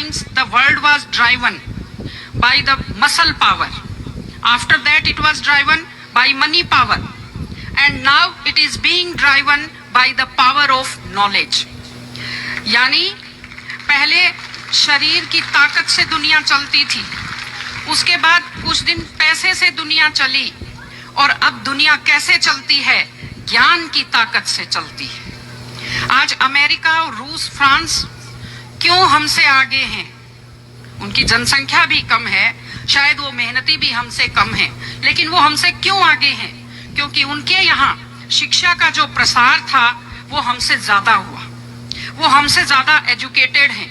times the world was driven by the muscle power. After that it was driven by money power. And now it is being driven by the power of knowledge. यानी पहले शरीर की ताकत से दुनिया चलती थी, उसके बाद कुछ दिन पैसे से दुनिया चली, और अब दुनिया कैसे चलती है? ज्ञान की ताकत से चलती है। आज अमेरिका और रूस, फ्रांस क्यों हमसे आगे हैं? उनकी जनसंख्या भी कम है, शायद वो मेहनती भी हमसे कम है, लेकिन वो हमसे क्यों आगे हैं? क्योंकि उनके यहाँ शिक्षा का जो प्रसार था वो हमसे ज्यादा हुआ, वो हमसे ज्यादा एजुकेटेड हैं।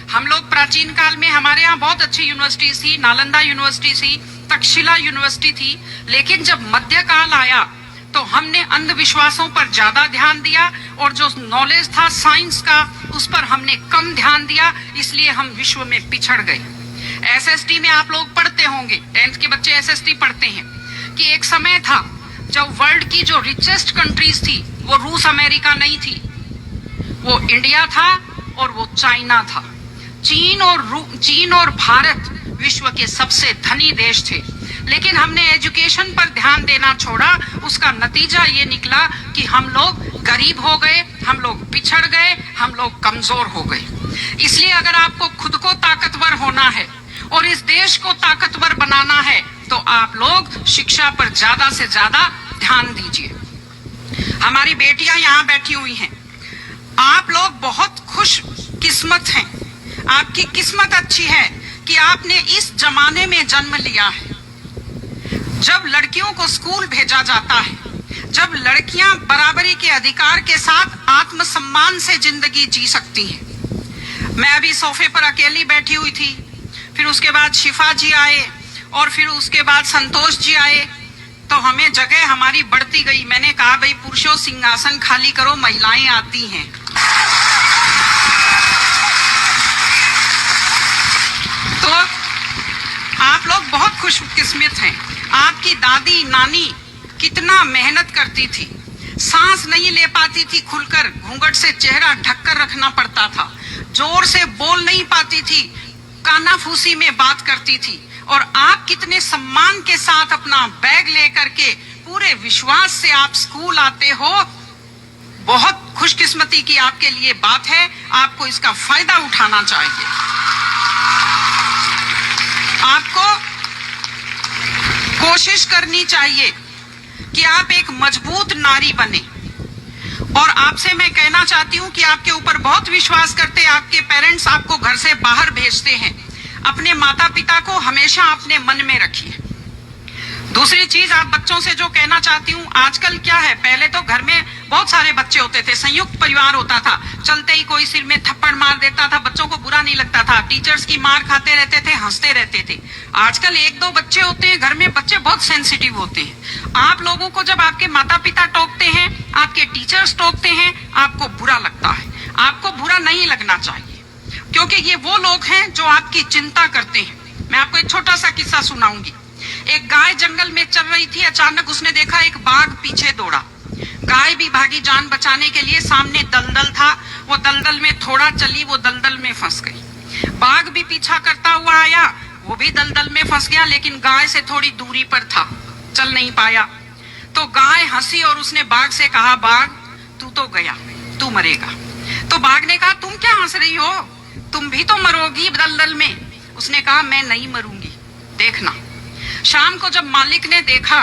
हम लोग प्राचीन काल में हमारे यहाँ बहुत अच्छी यूनिवर्सिटी थी, नालंदा यूनिवर्सिटी थी, तक्षशिला यूनिवर्सिटी थी, लेकिन जब मध्यकाल आया तो हमने अंधविश्वासों पर ज्यादा ध्यान दिया और जो नॉलेज था साइंस का उस पर हमने कम ध्यान दिया, इसलिए हम विश्व में पिछड़ गए। एसएसटी में आप लोग पढ़ते होंगे, 10th के बच्चे एसएसटी पढ़ते हैं, कि एक समय था जब वर्ल्ड की जो रिचेस्ट कंट्रीज थी वो रूस अमेरिका नहीं थी, वो इंडिया था और वो चाइना था। चीन और भारत विश्व के सबसे धनी देश थे, लेकिन हमने एजुकेशन पर ध्यान देना छोड़ा। उसका नतीजा ये निकला कि हम लोग गरीब हो गए, हम लोग पिछड़ गए, हम लोग कमजोर हो गए। इसलिए अगर आपको खुद को ताकतवर होना है और इस देश को ताकतवर बनाना है तो आप लोग शिक्षा पर ज्यादा से ज्यादा ध्यान दीजिए। हमारी बेटियां यहाँ बैठी हुई हैं, आप लोग बहुत खुश किस्मत हैं, आपकी किस्मत अच्छी है कि आपने इस जमाने में जन्म लिया है जब लड़कियों को स्कूल भेजा जाता है, जब लड़कियां बराबरी के अधिकार के साथ आत्मसम्मान से जिंदगी जी सकती हैं। मैं अभी सोफे पर अकेली बैठी हुई थी, फिर उसके बाद शिफा जी आए और फिर उसके बाद संतोष जी आए, तो हमें जगह हमारी बढ़ती गई। मैंने कहा भाई पुरुषों सिंहासन खाली करो, महिलाएं आती हैं। तो आप लोग बहुत खुशकिस्मत हैं। आपकी दादी नानी कितना मेहनत करती थी, सांस नहीं ले पाती थी खुलकर, घूंघट से चेहरा ढककर रखना पड़ता था, जोर से बोल नहीं पाती थी, कानाफूसी में बात करती थी, और आप कितने सम्मान के साथ अपना बैग लेकर के पूरे विश्वास से आप स्कूल आते हो। बहुत खुशकिस्मती की आपके लिए बात है, आपको इसका फायदा उठाना चाहिए। आपको कोशिश करनी चाहिए कि आप एक मजबूत नारी बने। और आपसे मैं कहना चाहती हूं कि आपके ऊपर बहुत विश्वास करते हैं आपके पेरेंट्स, आपको घर से बाहर भेजते हैं। अपने माता पिता को हमेशा अपने मन में रखिए। दूसरी चीज आप बच्चों से जो कहना चाहती हूँ, आजकल क्या है, पहले तो घर में बहुत सारे बच्चे होते थे, संयुक्त परिवार होता था, चलते ही कोई सिर में थप्पड़ मार देता था, बच्चों को बुरा नहीं लगता था, टीचर्स की मार खाते रहते थे, हंसते रहते थे। आजकल 1-2 बच्चे होते हैं घर में, बच्चे बहुत सेंसिटिव होते हैं। आप लोगों को जब आपके माता पिता टोकते हैं, आपके टीचर्स टोकते हैं, आपको बुरा लगता है। आपको बुरा नहीं लगना चाहिए, क्योंकि ये वो लोग हैं जो आपकी चिंता करते हैं। मैं आपको एक छोटा सा किस्सा सुनाऊंगी। एक गाय जंगल में चल रही थी, अचानक उसने देखा एक बाघ पीछे दौड़ा। गाय भी भागी जान बचाने के लिए, सामने दलदल था, वो दलदल में थोड़ा चली, वो दलदल में फंस गई। बाघ भी पीछा करता हुआ आया, वो भी दलदल में फंस गया, लेकिन गाय से थोड़ी दूरी पर था, चल नहीं पाया। तो गाय हंसी और उसने बाघ से कहा, बाघ तू तो गया, तू मरेगा। तो बाघ ने कहा, तुम क्या हंस रही हो, तुम भी तो मरोगी दलदल में। उसने कहा, मैं नहीं मरूंगी, देखना। शाम को जब मालिक ने देखा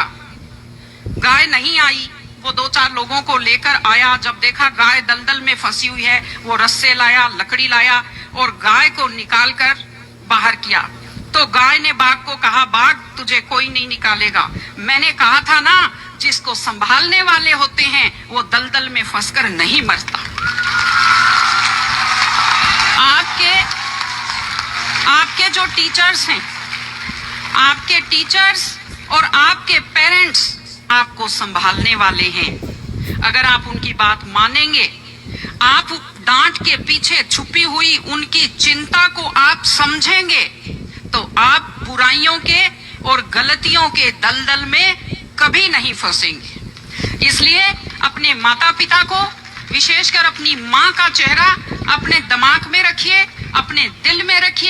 गाय नहीं आई, वो 2-4 लोगों को लेकर आया। जब देखा गाय दलदल में फंसी हुई है, वो रस्से लाया, लकड़ी लाया और गाय को निकालकर बाहर किया। तो गाय ने बाघ को कहा, बाघ तुझे कोई नहीं निकालेगा, मैंने कहा था ना, जिसको संभालने वाले होते हैं वो दलदल में फंसकर नहीं मरता। आपके जो टीचर्स हैं, आपके टीचर्स और आपके पेरेंट्स आपको संभालने वाले हैं। अगर आप उनकी बात मानेंगे, आप डांट के पीछे छुपी हुई उनकी चिंता को आप समझेंगे, तो आप बुराइयों के और गलतियों के दलदल में कभी नहीं फंसेंगे। इसलिए अपने माता पिता को, विशेषकर अपनी माँ का चेहरा अपने दिमाग में रखिए, अपने दिल में रखिए।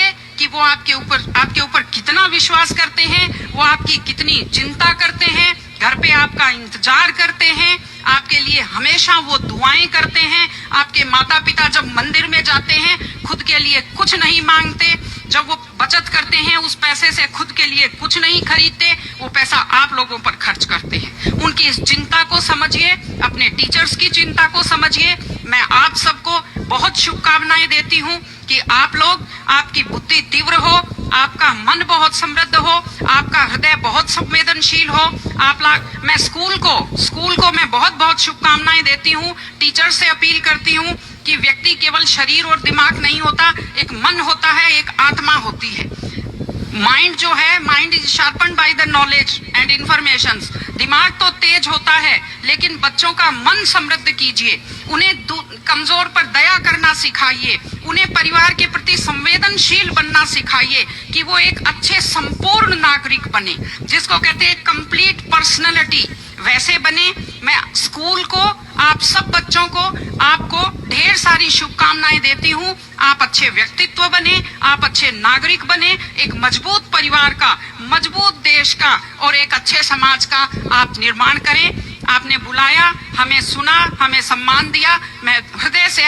वो आपके ऊपर कितना विश्वास करते हैं, वो आपकी कितनी चिंता करते हैं, घर पे आपका इंतजार करते हैं, आपके लिए हमेशा वो दुआएं करते हैं। आपके माता पिता जब मंदिर में जाते हैं खुद के लिए कुछ नहीं मांगते, जब वो बचत करते हैं उस पैसे से खुद के लिए कुछ नहीं खरीदते, वो पैसा आप लोगों पर खर्च करते हैं। उनकी इस चिंता को समझिए, अपने टीचर्स की चिंता को समझिए। मैं आप सबको बहुत शुभकामनाएं देती हूँ कि आप लोग, आपकी बुद्धि तीव्र हो, आपका मन बहुत समृद्ध हो, आपका हृदय बहुत संवेदनशील हो। आप लोग, मैं स्कूल को मैं बहुत बहुत शुभकामनाएं देती हूँ। टीचर से अपील करती हूँ कि व्यक्ति केवल शरीर और दिमाग नहीं होता, एक मन होता है, एक आत्मा होती है। माइंड जो है, mind is sharpened by the knowledge and information. दिमाग तो तेज होता है, लेकिन बच्चों का मन समृद्ध कीजिए, उन्हें कमजोर पर दया करना सिखाइए, उन्हें परिवार के प्रति संवेदनशील बनना सिखाइए कि वो एक अच्छे संपूर्ण नागरिक बने, जिसको कहते हैं कंप्लीट पर्सनैलिटी, वैसे बने। मैं स्कूल को, आप सब बच्चों को, आपको ढेर सारी शुभकामनाएं देती हूँ। आप अच्छे व्यक्तित्व बने, आप अच्छे नागरिक बने, एक मजबूत परिवार का, मजबूत देश का और एक अच्छे समाज का आप निर्माण करें। आपने बुलाया, हमें सुना, हमें सम्मान दिया, मैं हृदय से